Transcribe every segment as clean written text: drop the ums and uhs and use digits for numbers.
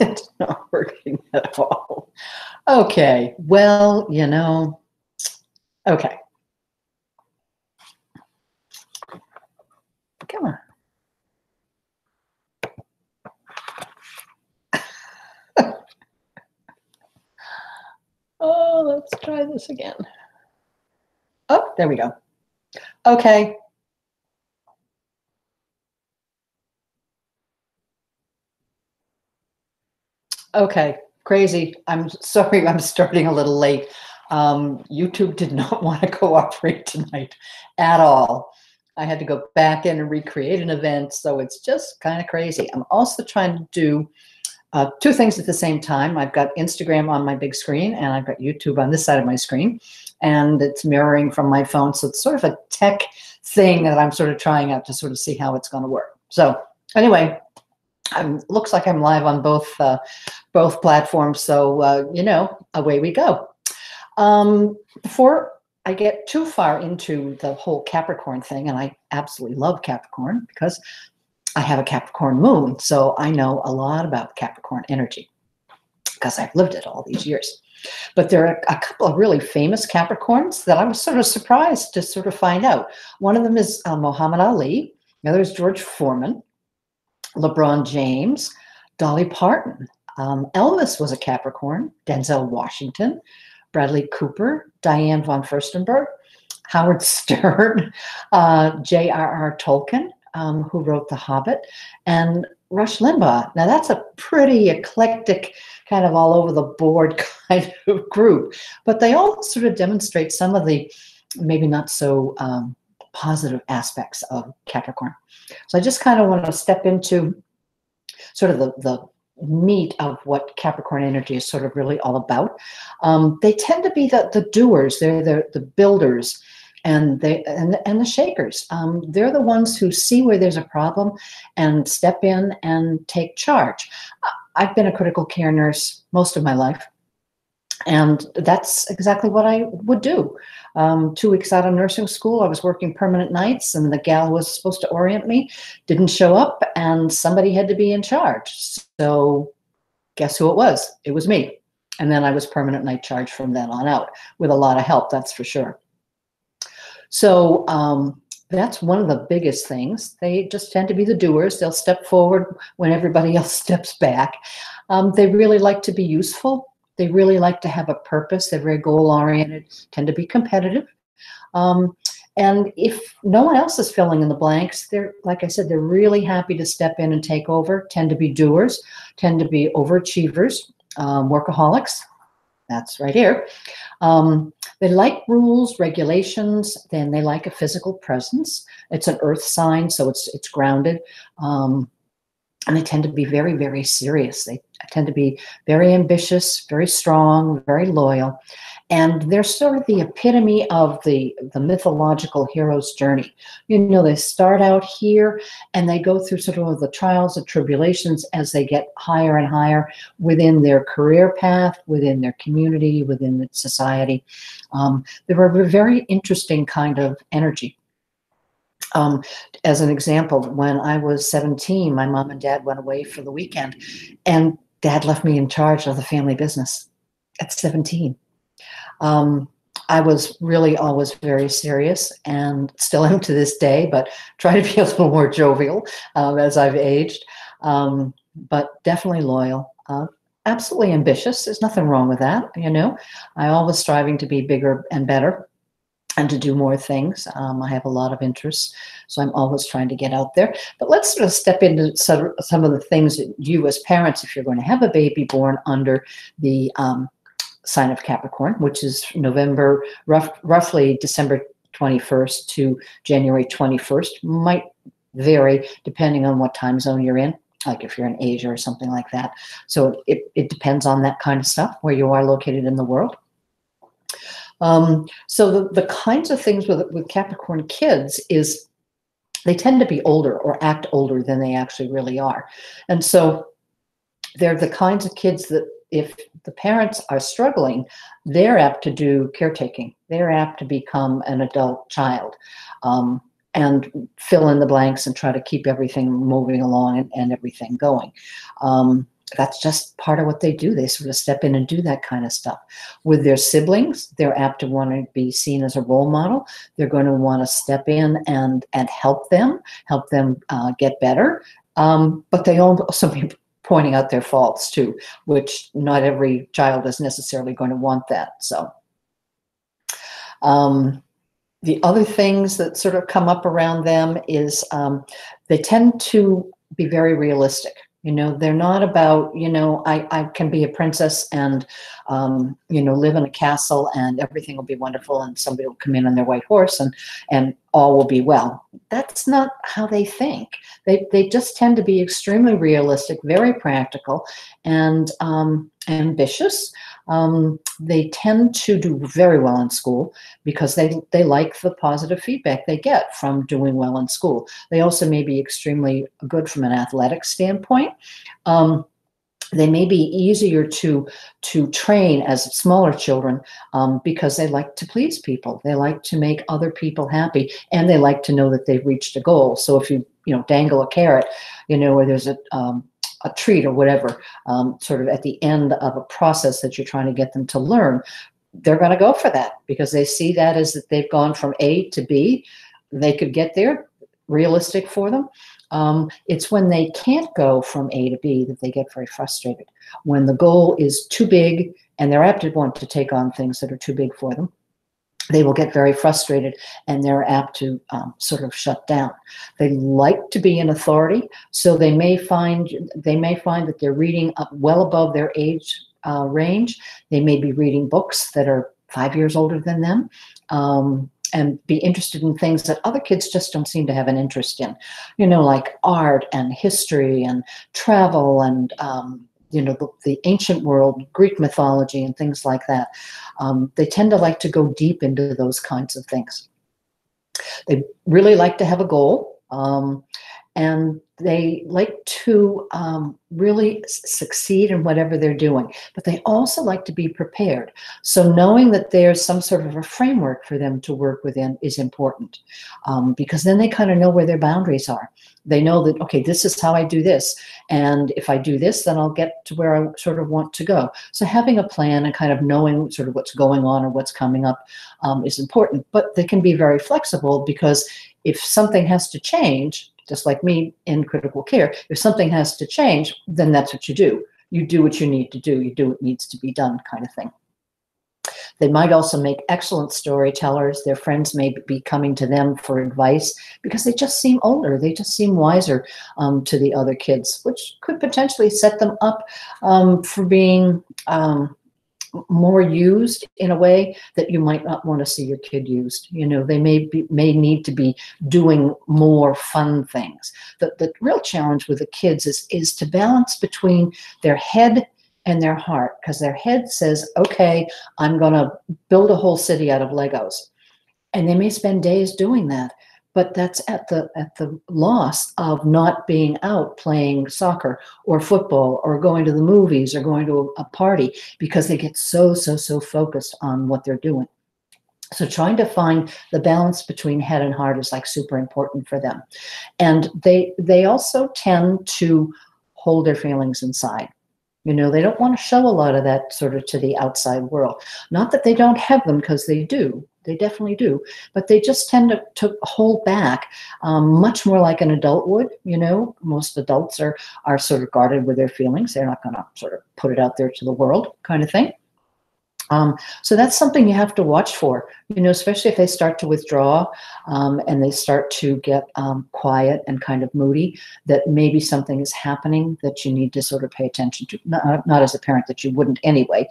It's not working at all. Okay, well, okay, come on. Oh, let's try this again. Oh, there we go. Okay. Okay, crazy. I'm sorry, I'm starting a little late. YouTube did not want to cooperate tonight at all. I had to go back in and recreate an event, so it's just kind of crazy. I'm also trying to do two things at the same time. I've got Instagram on my big screen, and I've got YouTube on this side of my screen, and it's mirroring from my phone. So it's sort of a tech thing that I'm sort of trying out to sort of see how it's going to work. So anyway, looks like I'm live on both platforms. So away we go. Before I get too far into the whole Capricorn thing, and I absolutely love Capricorn because I have a Capricorn moon, so I know a lot about Capricorn energy because I've lived it all these years. But there are a couple of really famous Capricorns that I was sort of surprised to sort of find out. One of them is Muhammad Ali. The other is George Foreman, LeBron James, Dolly Parton. Elvis was a Capricorn, Denzel Washington, Bradley Cooper, Diane von Furstenberg, Howard Stern, J.R.R. Tolkien, who wrote The Hobbit, and Rush Limbaugh. Now that's a pretty eclectic, kind of all over the board kind of group, but they all sort of demonstrate some of the maybe not so positive aspects of Capricorn. So I just kind of want to step into sort of the meat of what Capricorn energy is sort of really all about. They tend to be the doers. They're the builders, and the shakers. They're the ones who see where there's a problem and step in and take charge. I've been a critical care nurse most of my life, and that's exactly what I would do. 2 weeks out of nursing school, I was working permanent nights, and the gal who was supposed to orient me didn't show up, and somebody had to be in charge. So guess who it was? It was me. And then I was permanent night charge from then on out with a lot of help, that's for sure. So that's one of the biggest things. They just tend to be the doers. They'll step forward when everybody else steps back. They really like to be useful. They really like to have a purpose. They're very goal-oriented, tend to be competitive. And if no one else is filling in the blanks, they're, like I said, they're really happy to step in and take over, tend to be doers, tend to be overachievers, workaholics. That's right here. They like rules, regulations, then they like a physical presence. It's an earth sign, so it's grounded. And they tend to be very, very serious. They tend to be very ambitious, very strong, very loyal. And they're sort of the epitome of the mythological hero's journey. They start out here and they go through sort of the trials and tribulations as they get higher and higher within their career path, within their community, within the society. They're a very interesting kind of energy. As an example, when I was 17, my mom and dad went away for the weekend, and dad left me in charge of the family business at 17. I was really always very serious, and still am to this day, but try to be a little more jovial as I've aged, but definitely loyal. Absolutely ambitious. There's nothing wrong with that, I always striving to be bigger and better and to do more things. I have a lot of interests, so I'm always trying to get out there. But let's sort of step into some of the things that you as parents, if you're going to have a baby born under the sign of Capricorn, which is November, roughly December 21st to January 21st, might vary depending on what time zone you're in, like if you're in Asia or something like that. So it depends on that kind of stuff, where you are located in the world. So the kinds of things with Capricorn kids is they tend to be older or act older than they actually really are. And so they're the kinds of kids that if the parents are struggling, they're apt to do caretaking. They're apt to become an adult child and fill in the blanks and try to keep everything moving along and everything going. that's just part of what they do. They sort of step in and do that kind of stuff. With their siblings, they're apt to want to be seen as a role model. They're going to want to step in and help them get better. But they also be pointing out their faults too, which not every child is necessarily going to want that. So the other things that sort of come up around them is they tend to be very realistic. You know, they're not about, you know, I can be a princess and, you know, live in a castle and everything will be wonderful and somebody will come in on their white horse and all will be well. That's not how they think. They just tend to be extremely realistic, very practical, and ambitious. They tend to do very well in school because they like the positive feedback they get from doing well in school. They also may be extremely good from an athletic standpoint. They may be easier to train as smaller children because they like to please people. They like to make other people happy, and they like to know that they've reached a goal. So if you dangle a carrot, you know, or there's a treat or whatever, sort of at the end of a process that you're trying to get them to learn, they're going to go for that because they see that as that they've gone from A to B. They could get there, realistic for them. It's when they can't go from A to B that they get very frustrated. When the goal is too big and they're apt to want to take on things that are too big for them, they will get very frustrated and they're apt to sort of shut down. They like to be in authority, so they may find that they're reading up well above their age range. They may be reading books that are 5 years older than them. And be interested in things that other kids just don't seem to have an interest in, you know, like art and history and travel and, you know, the ancient world, Greek mythology and things like that. They tend to like to go deep into those kinds of things. They really like to have a goal. And they like to really succeed in whatever they're doing, but they also like to be prepared. So knowing that there's some sort of a framework for them to work within is important because then they kind of know where their boundaries are. They know that, okay, this is how I do this. And if I do this, then I'll get to where I sort of want to go. So having a plan and kind of knowing sort of what's going on or what's coming up is important, but they can be very flexible because if something has to change, just like me in critical care, if something has to change, then that's what you do. You do what you need to do. You do what needs to be done, kind of thing. They might also make excellent storytellers. Their friends may be coming to them for advice because they just seem older. They just seem wiser to the other kids, which could potentially set them up for being more used in a way that you might not want to see your kid used. You know, they may need to be doing more fun things. The real challenge with the kids is to balance between their head and their heart, because their head says, okay, I'm going to build a whole city out of Legos. And they may spend days doing that, but that's at the loss of not being out playing soccer or football or going to the movies or going to a party because they get so focused on what they're doing. So trying to find the balance between head and heart is like super important for them. And they also tend to hold their feelings inside. You know, they don't want to show a lot of that sort of to the outside world. Not that they don't have them, because they do. They definitely do. But they just tend to hold back much more like an adult would. You know, most adults are sort of guarded with their feelings. They're not going to sort of put it out there to the world kind of thing. So that's something you have to watch for, you know, especially if they start to withdraw and they start to get quiet and kind of moody, that maybe something is happening that you need to sort of pay attention to. Not as a parent that you wouldn't anyway.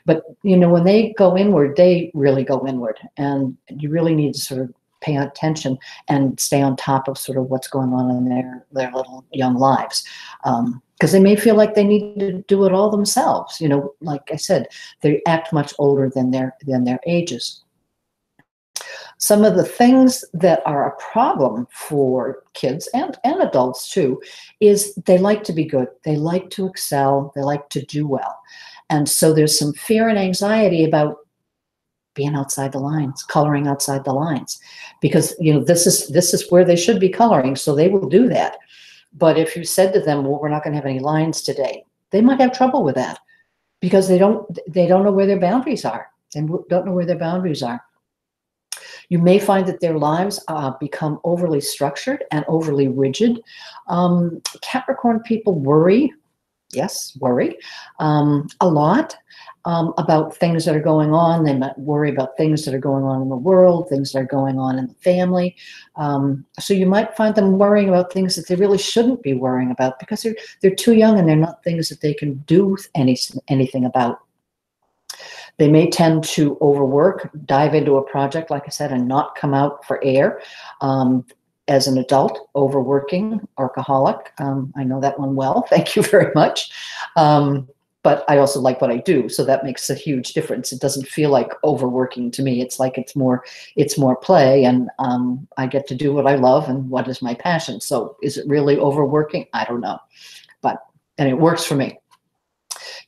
But, you know, when they go inward, they really go inward, and you really need to sort of pay attention and stay on top of sort of what's going on in their little young lives. Because they may feel like they need to do it all themselves. You know, like I said, they act much older than their ages. Some of the things that are a problem for kids and adults too is they like to be good. They like to excel. They like to do well. And so there's some fear and anxiety about being outside the lines, coloring outside the lines, because, you know, this is where they should be coloring. So they will do that. But if you said to them, well, we're not going to have any lines today, they might have trouble with that because they don't know where their boundaries are and don't know where their boundaries are. You may find that their lives become overly structured and overly rigid. Capricorn people worry, yes, worry a lot about things that are going on. They might worry about things that are going on in the world, things that are going on in the family. So you might find them worrying about things that they really shouldn't be worrying about because they're too young and they're not things that they can do anything about. They may tend to overwork, dive into a project, like I said, and not come out for air. As an adult, overworking, workaholic. I know that one well. Thank you very much. But I also like what I do, so that makes a huge difference. It doesn't feel like overworking to me. It's like it's more play, and I get to do what I love and what is my passion. So is it really overworking? I don't know, and it works for me.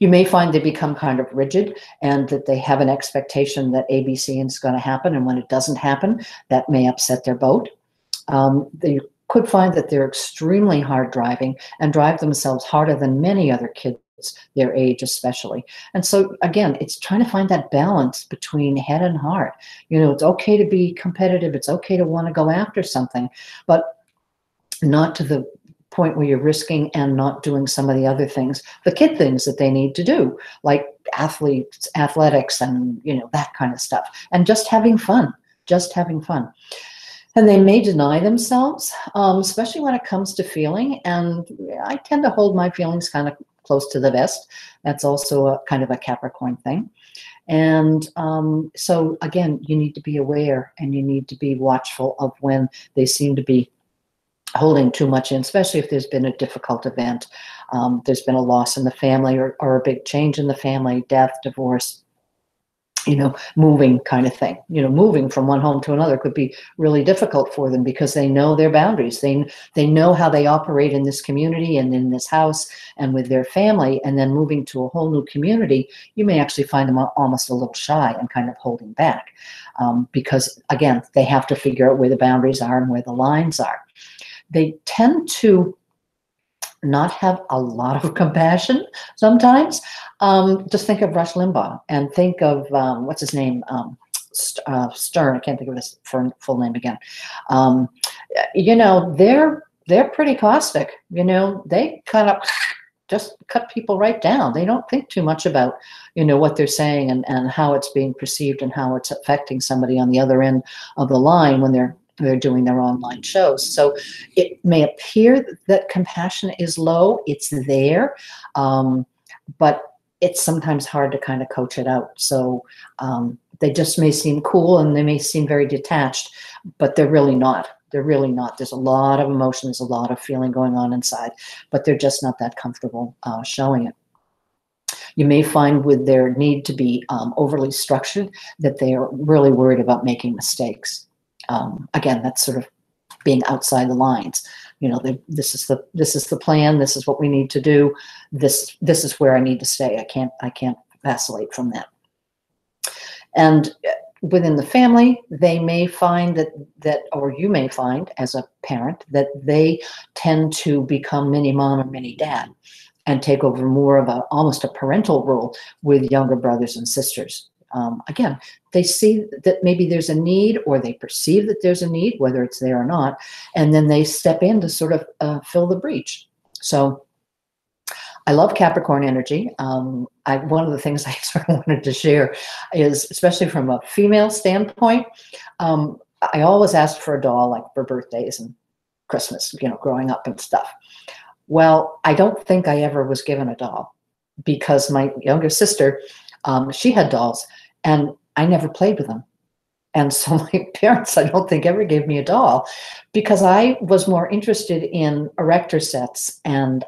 You may find they become kind of rigid and that they have an expectation that ABC is going to happen. And when it doesn't happen, that may upset their boat. They could find that they're extremely hard driving and drive themselves harder than many other kids their age especially. And so again, it's trying to find that balance between head and heart. You know, it's okay to be competitive. It's okay to want to go after something, but not to the point where you're risking and not doing some of the other things, the kid things that they need to do, like athletics and, you know, that kind of stuff, and just having fun. And they may deny themselves, especially when it comes to feeling. And I tend to hold my feelings kind of close to the vest. That's also a kind of a Capricorn thing. And so again, you need to be aware and you need to be watchful of when they seem to be holding too much in, especially if there's been a difficult event. There's been a loss in the family or a big change in the family, death, divorce, you know, moving kind of thing. You know, moving from one home to another could be really difficult for them because they know their boundaries. They know how they operate in this community and in this house and with their family, and then moving to a whole new community, you may actually find them almost a little shy and kind of holding back because, again, they have to figure out where the boundaries are and where the lines are. They tend to not have a lot of compassion sometimes. Just think of Rush Limbaugh and think of, what's his name? Stern. I can't think of his full name again. You know, they're pretty caustic. You know, they kind of just cut people right down. They don't think too much about, you know, what they're saying and how it's being perceived and how it's affecting somebody on the other end of the line when they're doing their online shows. So it may appear that compassion is low. It's there, but it's sometimes hard to kind of coach it out. So they just may seem cool and they may seem very detached, but they're really not. They're really not. There's a lot of emotion, there's a lot of feeling going on inside, but they're just not that comfortable showing it. You may find with their need to be overly structured that they are really worried about making mistakes. Again, that's sort of being outside the lines. You know, this is the plan. This is what we need to do. This is where I need to stay. I can't vacillate from that. And within the family, they may find that, or you may find as a parent that they tend to become mini mom or mini dad and take over more of almost a parental role with younger brothers and sisters. Again, they see that maybe there's a need, or they perceive that there's a need, whether it's there or not, and then they step in to sort of fill the breach. So I love Capricorn energy. One of the things I sort of wanted to share is, especially from a female standpoint, I always asked for a doll, like for birthdays and Christmas, you know, growing up and stuff. Well, I don't think I ever was given a doll because my younger sister, she had dolls and I never played with them. And so my parents, I don't think, ever gave me a doll because I was more interested in erector sets and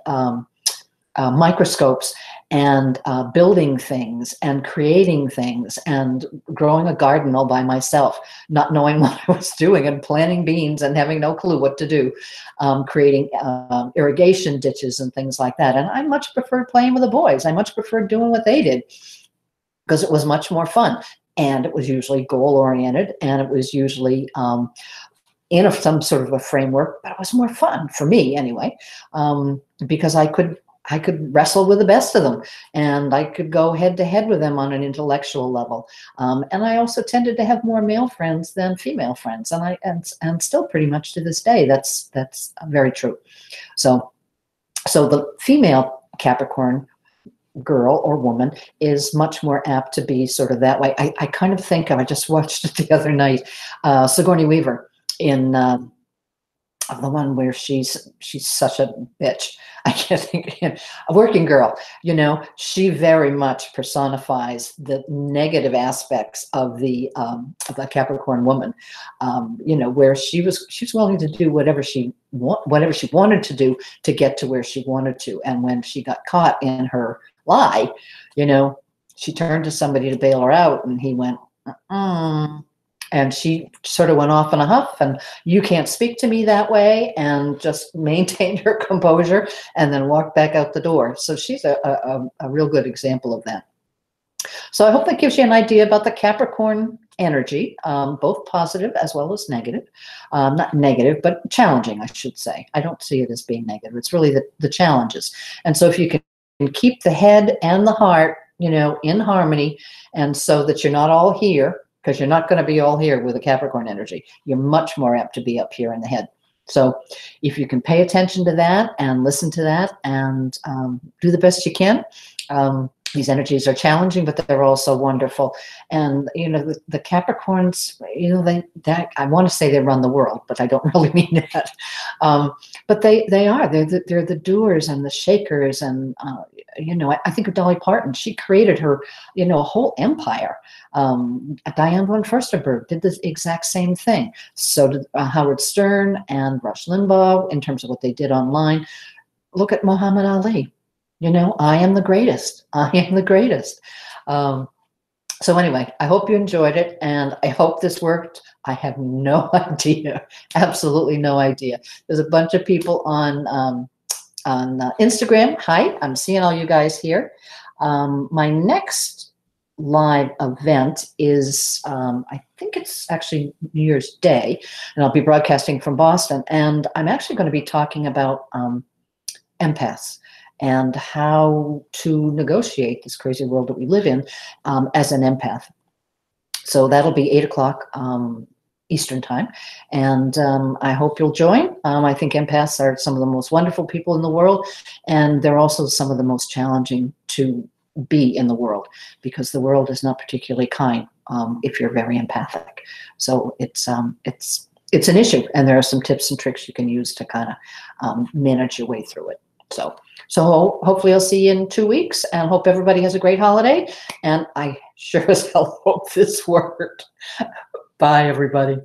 microscopes and building things and creating things and growing a garden all by myself, not knowing what I was doing, and planting beans and having no clue what to do, creating irrigation ditches and things like that. And I much preferred playing with the boys. I much preferred doing what they did because it was much more fun. And it was usually goal-oriented, and it was usually in some sort of a framework, but it was more fun for me anyway, because I could wrestle with the best of them, and I could go head to head with them on an intellectual level. And I also tended to have more male friends than female friends, and still pretty much to this day, that's very true. So the female Capricorn girl or woman is much more apt to be sort of that way. I kind of think of, I just watched it the other night, Sigourney Weaver in the one where she's such a bitch. I can't think, a Working Girl. You know, she very much personifies the negative aspects of the Capricorn woman. You know, where she was willing to do whatever she wanted to do to get to where she wanted to, and when she got caught in her lie, you know, she turned to somebody to bail her out, and he went, and she sort of went off in a huff, and you can't speak to me that way, and just maintained her composure and then walked back out the door. So she's a real good example of that. So I hope that gives you an idea about the Capricorn energy, both positive as well as negative. Not negative, but challenging, I should say. I don't see it as being negative. It's really the challenges. And so if you can keep the head and the heart, you know, in harmony, and so that you're not all here, because you're not going to be all here with a Capricorn energy. You're much more apt to be up here in the head. So if you can pay attention to that and listen to that and do the best you can, these energies are challenging, but they're also wonderful. And, you know, the Capricorns, you know, I want to say they run the world, but I don't really mean that. But they're the doers and the shakers. And, you know, I think of Dolly Parton. She created her, you know, a whole empire. Diane von Furstenberg did the exact same thing. So did Howard Stern and Rush Limbaugh in terms of what they did online. Look at Muhammad Ali. You know, I am the greatest. I am the greatest. So anyway, I hope you enjoyed it, and I hope this worked. I have no idea, absolutely no idea. There's a bunch of people on Instagram. Hi, I'm seeing all you guys here. My next live event is, I think it's actually New Year's Day, and I'll be broadcasting from Boston. And I'm actually going to be talking about empaths and how to negotiate this crazy world that we live in as an empath. So that'll be 8 o'clock Eastern time. And I hope you'll join. I think empaths are some of the most wonderful people in the world. And they're also some of the most challenging to be in the world, because the world is not particularly kind if you're very empathic. So it's an issue. And there are some tips and tricks you can use to kind of manage your way through it. So hopefully I'll see you in 2 weeks, and hope everybody has a great holiday. And I sure as hell hope this worked. Bye, everybody.